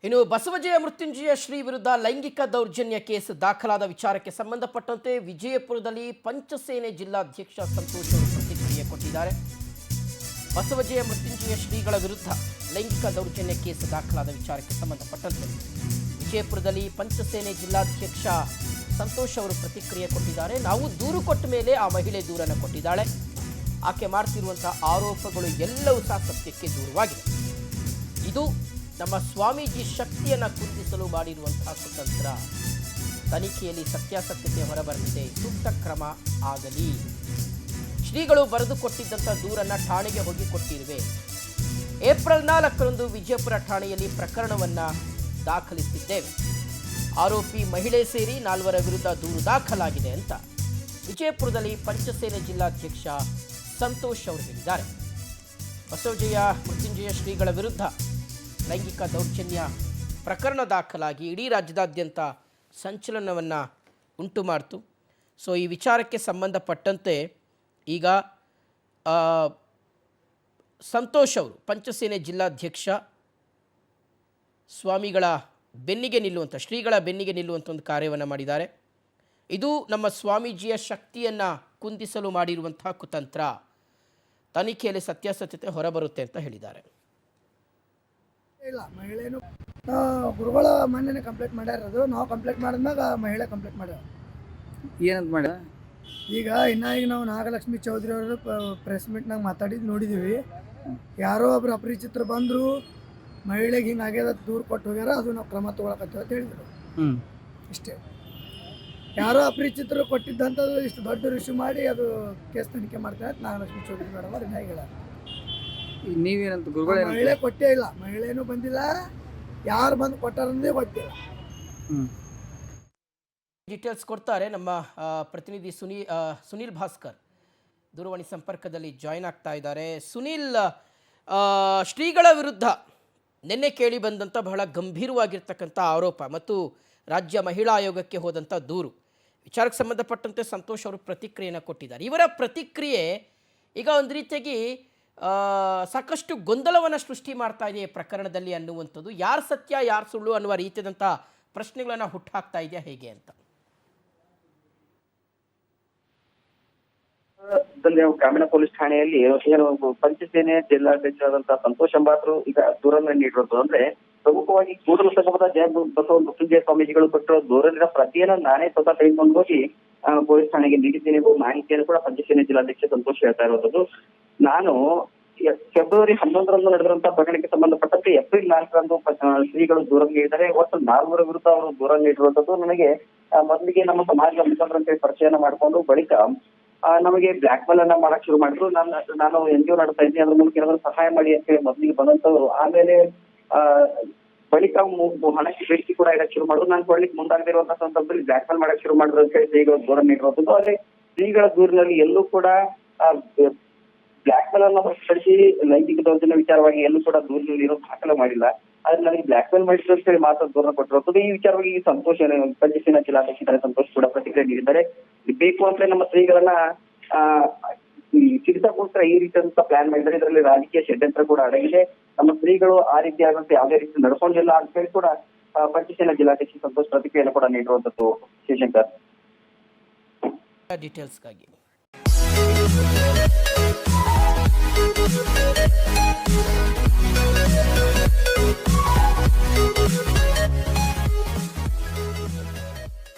ಇನ್ನು ಬಸವಜಯ ಮೃತ್ಯುಂಜಯ ಶ್ರೀ ವಿರುದ್ಧ ಲೈಂಗಿಕ ದೌರ್ಜನ್ಯ ಕೇಸ್ ದಾಖಲಾದ ವಿಚಾರಕ್ಕೆ ಸಂಬಂಧಪಟ್ಟಂತೆ ವಿಜಯಪುರದಲ್ಲಿ ಪಂಚಸೇನೆ ಜಿಲ್ಲಾಧ್ಯಕ್ಷ ಸಂತೋಷ್ ಅವರು ಪ್ರತಿಕ್ರಿಯೆ ಕೊಟ್ಟಿದ್ದಾರೆ. ಬಸವಜಯ ಮೃತ್ಯುಂಜಯ ಶ್ರೀಗಳ ವಿರುದ್ಧ ಲೈಂಗಿಕ ದೌರ್ಜನ್ಯ ಕೇಸ್ ದಾಖಲಾದ ವಿಚಾರಕ್ಕೆ ಸಂಬಂಧಪಟ್ಟಂತೆ ವಿಜಯಪುರದಲ್ಲಿ ಪಂಚಸೇನೆ ಜಿಲ್ಲಾಧ್ಯಕ್ಷ ಸಂತೋಷ್ ಅವರು ಪ್ರತಿಕ್ರಿಯೆ ಕೊಟ್ಟಿದ್ದಾರೆ. ನಾವು ದೂರು ಕೊಟ್ಟ ಮೇಲೆ ಆ ಮಹಿಳೆ ದೂರನ್ನು ಕೊಟ್ಟಿದ್ದಾಳೆ. ಆಕೆ ಮಾಡ್ತಿರುವಂತಹ ಆರೋಪಗಳು ಎಲ್ಲವೂ ಸಹ ಸತ್ಯಕ್ಕೆ ದೂರವಾಗಿದೆ. ಇದು ನಮ್ಮ ಸ್ವಾಮೀಜಿ ಶಕ್ತಿಯನ್ನು ಕುಂದಿಸಲು ಮಾಡಿರುವಂತಹ ಕುತಂತ್ರ. ತನಿಖೆಯಲ್ಲಿ ಸತ್ಯಾಸತ್ಯತೆ ಹೊರಬರಲಿದೆ, ಸೂಕ್ತ ಕ್ರಮ ಆಗಲಿ. ಶ್ರೀಗಳು ಬರೆದು ಕೊಟ್ಟಿದ್ದಂಥ ದೂರನ್ನು ಠಾಣೆಗೆ ಹೋಗಿ ಕೊಟ್ಟಿರುವೆ. ಏಪ್ರಿಲ್ 4ರಂದು ವಿಜಯಪುರ ಠಾಣೆಯಲ್ಲಿ ಪ್ರಕರಣವನ್ನು ದಾಖಲಿಸಿದ್ದೇವೆ. ಆರೋಪಿ ಮಹಿಳೆ ಸೇರಿ 4 ವಿರುದ್ಧ ದೂರು ದಾಖಲಾಗಿದೆ ಅಂತ ವಿಜಯಪುರದಲ್ಲಿ ಪಂಚಸೇನೆ ಜಿಲ್ಲಾಧ್ಯಕ್ಷ ಸಂತೋಷ್ ಅವರು ಹೇಳಿದ್ದಾರೆ. ಬಸವಜಯ ಮೃತ್ಯುಂಜಯ ಶ್ರೀಗಳ ವಿರುದ್ಧ ಲೈಂಗಿಕ ದೌರ್ಜನ್ಯ ಪ್ರಕರಣ ದಾಖಲಾಗಿ ಇಡೀ ರಾಜ್ಯದಾದ್ಯಂತ ಸಂಚಲನವನ್ನು ಉಂಟು ಮಾಡಿತು. ಸೊ ಈ ವಿಚಾರಕ್ಕೆ ಸಂಬಂಧಪಟ್ಟಂತೆ ಈಗ ಸಂತೋಷ್ ಅವರು ಪಂಚಸೇನೆ ಜಿಲ್ಲಾಧ್ಯಕ್ಷ ಸ್ವಾಮಿಗಳ ಬೆನ್ನಿಗೆ ನಿಲ್ಲುವಂಥ ಶ್ರೀಗಳ ಬೆನ್ನಿಗೆ ನಿಲ್ಲುವಂಥ ಒಂದು ಕಾರ್ಯವನ್ನು ಮಾಡಿದ್ದಾರೆ. ಇದು ನಮ್ಮ ಸ್ವಾಮೀಜಿಯ ಶಕ್ತಿಯನ್ನು ಕುಂದಿಸಲು ಮಾಡಿರುವಂತಹ ಕುತಂತ್ರ. ತನಿಖೆಯಲ್ಲಿ ಸತ್ಯಾಸತ್ಯತೆ ಹೊರಬರುತ್ತೆ ಅಂತ ಹೇಳಿದ್ದಾರೆ. ಇಲ್ಲ, ಮಹಿಳೆನೂ ಗುರುಗಳ ಮೊನ್ನೆ ಕಂಪ್ಲೇಂಟ್ ಮಾಡ್ಯಾರದು. ನಾವು ಕಂಪ್ಲೇಂಟ್ ಮಾಡಿದ್ಮ್ಯಾಗ ಮಹಿಳೆ ಕಂಪ್ಲೇಂಟ್ ಮಾಡ್ಯಾರ. ಏನಂತ ಮಾಡ್ಯ? ಈಗ ನಾವು ನಾಗಲಕ್ಷ್ಮಿ ಚೌಧರಿ ಅವರು ಪ್ರೆಸ್ ಮೀಟ್ನಾಗ ಮಾತಾಡಿದ್ದು ನೋಡಿದ್ದೀವಿ. ಯಾರೋ ಒಬ್ರು ಅಪರಿಚಿತರು ಬಂದರು, ಮಹಿಳೆಗೆ ಹಿಂಗೆ ಆಗ್ಯದ ದೂರು ಕೊಟ್ಟು ಹೋಗ್ಯಾರ, ಅದು ನಾವು ಕ್ರಮ ತೊಗೊಳಕತ್ತೀವಿ ಅಂತ ಹೇಳಿದರು. ಇಷ್ಟೇ. ಯಾರೋ ಅಪರಿಚಿತರು ಕೊಟ್ಟಿದ್ದಂಥದ್ದು ಇಷ್ಟು ದೊಡ್ಡ ರಿಶ್ಯೂ ಮಾಡಿ ಅದು ಕೇಸ್ ತನಿಖೆ ಮಾಡ್ತಾರೆ ಅಂತ ನಾಗಲಕ್ಷ್ಮಿ ಚೌಧರಿ ಮೇಡಮ್ ಅವ್ರು ಹಿಂಗೆ ಹೇಳ. ನೀವೇನಂತ ಗುರುಗಳು ಮಹಿಳೆ ಕೊಟ್ಟೇ ಇಲ್ಲ, ಮಹಿಳೆನೂ ಬಂದಿಲ್ಲ, ಯಾರು ಬಂದು ಕೊಟ್ಟಾರಂದೇ ಗೊತ್ತಿಲ್ಲ. ಡೀಟೇಲ್ಸ್ ಕೊಡ್ತಾರೆ ನಮ್ಮ ಪ್ರತಿನಿಧಿ ಸುನೀಲ್ ಭಾಸ್ಕರ್ ದೂರವಾಣಿ ಸಂಪರ್ಕದಲ್ಲಿ ಜಾಯ್ನ್ ಆಗ್ತಾ ಇದ್ದಾರೆ. ಸುನೀಲ್, ಶ್ರೀಗಳ ವಿರುದ್ಧ ನಿನ್ನೆ ಕೇಳಿ ಬಂದಂಥ ಬಹಳ ಗಂಭೀರವಾಗಿರ್ತಕ್ಕಂಥ ಆರೋಪ ಮತ್ತು ರಾಜ್ಯ ಮಹಿಳಾ ಆಯೋಗಕ್ಕೆ ಹೋದಂಥ ದೂರು ವಿಚಾರಕ್ಕೆ ಸಂಬಂಧಪಟ್ಟಂತೆ ಸಂತೋಷ್ ಅವರು ಪ್ರತಿಕ್ರಿಯೆಯನ್ನು ಕೊಟ್ಟಿದ್ದಾರೆ. ಇವರ ಪ್ರತಿಕ್ರಿಯೆ ಈಗ ಒಂದು ರೀತಿಯಾಗಿ ಸಾಕಷ್ಟು ಗೊಂದಲವನ್ನು ಸೃಷ್ಟಿ ಮಾಡ್ತಾ ಇದೆ ಈ ಪ್ರಕರಣದಲ್ಲಿ ಅನ್ನುವಂಥದ್ದು. ಯಾರು ಸತ್ಯ ಯಾರು ಸುಳ್ಳು ಅನ್ನುವ ರೀತಿಯಾದಂಥ ಪ್ರಶ್ನೆಗಳನ್ನು ಹುಟ್ಟಾಕ್ತಾ ಇದೆಯಾ ಹೇಗೆ ಅಂತ? ಗ್ರಾಮೀಣ ಪೊಲೀಸ್ ಠಾಣೆಯಲ್ಲಿ ಏನು ಪಂಚಸೇನೆ ಜಿಲ್ಲಾಧ್ಯಕ್ಷರಾದಂತಹ ಸಂತೋಷ್ ಎಂಬಾತರು ಈಗ ದೂರನ್ನು ನೀಡಿರೋದು ಅಂದ್ರೆ ಪ್ರಮುಖವಾಗಿ ಕೂಡಲ ಸಂಗಮದ ಜಯ ಬಸವ ಮೃತ್ಯುಂಜಯ ಸ್ವಾಮೀಜಿಗಳು ಕೊಟ್ಟಿರೋ ದೂರಲ್ಲಿನ ಪ್ರತಿಯನ್ನ ನಾನೇ ಸ್ವತಃ ತೆಗೆದುಕೊಂಡು ಹೋಗಿ ಪೊಲೀಸ್ ಠಾಣೆಗೆ ನೀಡಿದ್ದೇನೆ ಎಂಬ ಮಾಹಿತಿಯನ್ನು ಕೂಡ ಪಂಚಸೇನೆ ಜಿಲ್ಲಾಧ್ಯಕ್ಷ ಸಂತೋಷ್ ಹೇಳ್ತಾ ಇರೋದು. ನಾನು ಫೆಬ್ರವರಿ 11ರಂದು ನಡೆದಿರುವಂತಹ ಪ್ರಕರಣಕ್ಕೆ ಸಂಬಂಧಪಟ್ಟಂತೆ ಏಪ್ರಿಲ್ 4ರಂದು ಶ್ರೀಗಳು ದೂರ ನೀಡಿದ್ದಾರೆ. ಒಟ್ಟು 4 ವಿರುದ್ಧ ಅವರು ದೂರ ನೀಡಿರುವಂತದ್ದು. ನನಗೆ ಮೊದಲಿಗೆ ನಮ್ಮ ಸಮಾಜದ ಮುಖಂಡರಂತೆ ಪರಿಚಯನ ಮಾಡಿಕೊಂಡು ಬಳಿಕ ನಮಗೆ ಬ್ಲಾಕ್ ಮೇಲ್ ಅನ್ನ ಮಾಡಕ್ ಶುರು ಮಾಡಿದ್ರು. ನಾನು NGO ನಡೆಸ್ತಾ ಇದ್ದೀನಿ, ಅದ್ರ ಮೂಲಕ ಏನಾದ್ರು ಸಹಾಯ ಮಾಡಿ ಅಂತ ಹೇಳಿ ಮೊದಲಿಗೆ ಬಂದಂತವ್ರು. ಆಮೇಲೆ ಬಳಿಕ ಹಣಕ್ಕೆ ಬೇಡಿಕೆ ಕೂಡ ಇಡಕ್ ಶುರು ಮಾಡಿದ್ರು. ನಾನು ಕೊಡ್ಲಿಕ್ಕೆ ಮುಂದಾಗದಿರುವಂತಹ ಸಂದರ್ಭದಲ್ಲಿ ಬ್ಲಾಕ್ ಮೇಲ್ ಮಾಡಕ್ ಶುರು ಮಾಡಿದ್ರು ಅಂತ ಹೇಳಿ ಶ್ರೀಗಳು ದೂರ ನೀಡಿರುವಂತದ್ದು. ಆದ್ರೆ ಶ್ರೀಗಳ ದೂರಿನಲ್ಲಿ ಎಲ್ಲೂ ಕೂಡ ಬ್ಲಾಕ್ ಮೇಲ್ ಅನ್ನ ಹೊರತುಪಡಿಸಿ ಲೈಂಗಿಕ ದೌರ್ಜನ್ಯ ವಿಚಾರವಾಗಿ ಎಲ್ಲೂ ಕೂಡ ದೂರಿನಲ್ಲಿ ಏನೋ ದಾಖಲೆ ಮಾಡಿಲ್ಲ. ಆದ್ರೆ ನನಗೆ ಬ್ಲಾಕ್ ಮೇಲ್ ಮಾಡಿದ್ರು ಅಂತ ಹೇಳಿ ಮಾತ್ರ ದೂರ ಕೊಟ್ಟಿರುತ್ತದೆ. ಈ ವಿಚಾರವಾಗಿ ಸಂತೋಷ ಪಂಚಸೇನೆ ಜಿಲ್ಲಾಧ್ಯಕ್ಷ ಸಂತೋಷ್ ಕೂಡ ಪ್ರತಿಕ್ರಿಯೆ ನೀಡಿದ್ದಾರೆ. ಬೇಕು ಅಂತಲೇ ನಮ್ಮ ಶ್ರೀಗಳನ್ನ ಸಿಡಿಸಕ್ಕೋಸ್ಕರ ಈ ರೀತಿಯಾದಂತಹ ಪ್ಲಾನ್ ಮಾಡಿದ್ದಾರೆ. ಇದರಲ್ಲಿ ರಾಜಕೀಯ ಷಡ್ಯಂತ್ರ ಕೂಡ ಅಡಗಿದೆ. ನಮ್ಮ ಶ್ರೀಗಳು ಆ ರೀತಿ ಆದಂತೆ ಯಾವುದೇ ರೀತಿ ನಡ್ಕೊಂಡಿಲ್ಲ ಅಂತ ಹೇಳಿ ಕೂಡ ಪಂಚಸೇನೆ ಜಿಲ್ಲಾಧ್ಯಕ್ಷ ಸಂತೋಷ್ ಪ್ರತಿಕ್ರಿಯೆಯನ್ನು ಕೂಡ ನೀಡಿರುವಂತದ್ದು. ಶಿವಶಂಕರ್, ಡೀಟೇಲ್ಸ್ಗಾಗಿ